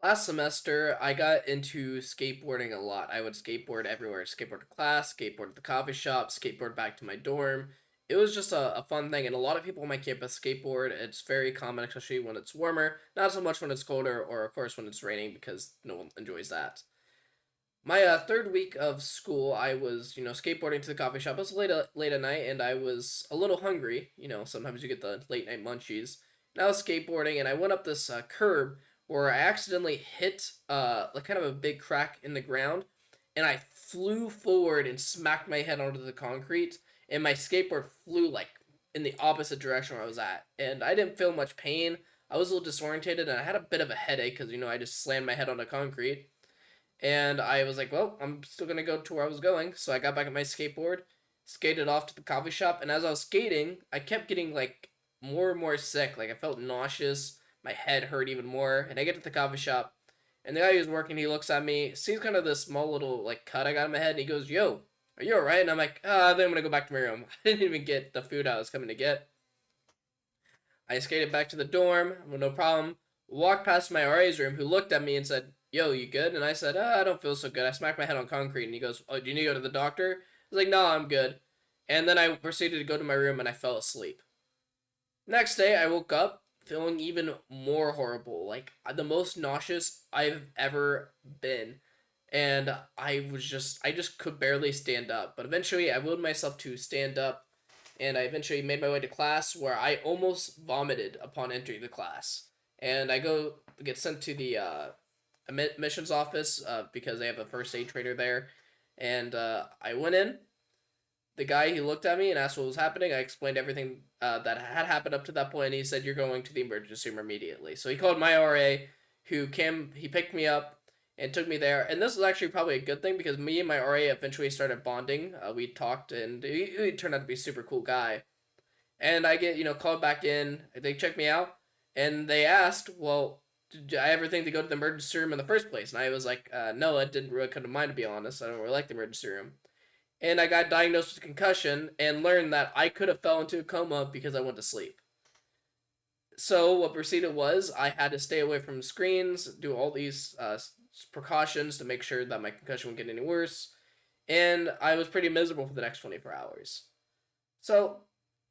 Last semester, I got into skateboarding a lot. I would skateboard everywhere. Skateboard to class, skateboard to the coffee shop, skateboard back to my dorm. It was just a fun thing, and a lot of people on my campus skateboard. It's very common, especially when it's warmer. Not so much when it's colder, or of course when it's raining, because no one enjoys that. My third week of school, I was skateboarding to the coffee shop. It was late at night, and I was a little hungry. Sometimes you get the late night munchies. And I was skateboarding, and I went up this curb where I accidentally hit like kind of a big crack in the ground, and I flew forward and smacked my head onto the concrete, and my skateboard flew like in the opposite direction where I was at, and I didn't feel much pain. I was a little disorientated, and I had a bit of a headache because I just slammed my head on the concrete. And I was like, well, I'm still gonna go to where I was going. So I got back on my skateboard, skated off to the coffee shop, and as I was skating, I kept getting like more and more sick. Like I felt nauseous, my head hurt even more. And I get to the coffee shop, and the guy who's working, he looks at me, sees kind of this small little like cut I got in my head, and he goes, "Yo, are you alright?" And I'm like, then I'm gonna go back to my room. I didn't even get the food I was coming to get. I skated back to the dorm, with no problem. Walked past my RA's room, who looked at me and said, "Yo, you good?" And I said, I don't feel so good. I smacked my head on concrete, and he goes, "Oh, do you need to go to the doctor?" I was like, "No, I'm good." And then I proceeded to go to my room, and I fell asleep. Next day, I woke up feeling even more horrible, like the most nauseous I've ever been. And I just could barely stand up. But eventually, I willed myself to stand up, and I eventually made my way to class where I almost vomited upon entering the class. And I go get sent to the admissions office because they have a first aid trainer there. And I went in. The guy, he looked at me and asked what was happening. I explained everything that had happened up to that point, and he said, "You're going to the emergency room immediately." So he called my RA, who came. He picked me up and took me there. And this was actually probably a good thing because me and my RA eventually started bonding. We talked, and he turned out to be a super cool guy. And I get called back in. They checked me out, and they asked, "Well, did I ever think to go to the emergency room in the first place?" And I was like, "No, I didn't really come to mind, to be honest. I don't really like the emergency room." And I got diagnosed with concussion and learned that I could have fell into a coma because I went to sleep. So what proceeded was I had to stay away from screens, do all these precautions to make sure that my concussion wouldn't get any worse, and I was pretty miserable for the next 24 hours. So,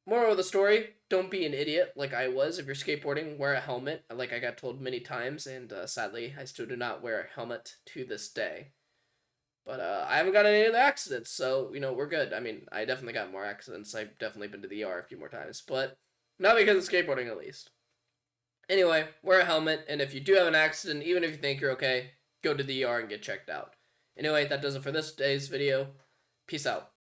moral of the story: don't be an idiot like I was. If you're skateboarding, wear a helmet, like I got told many times, and sadly, I still do not wear a helmet to this day. But I haven't got any other accidents, so we're good. I mean, I definitely got more accidents. I've definitely been to the ER a few more times, but not because of skateboarding, at least. Anyway, wear a helmet, and if you do have an accident, even if you think you're okay, go to the ER and get checked out. Anyway, that does it for this day's video. Peace out.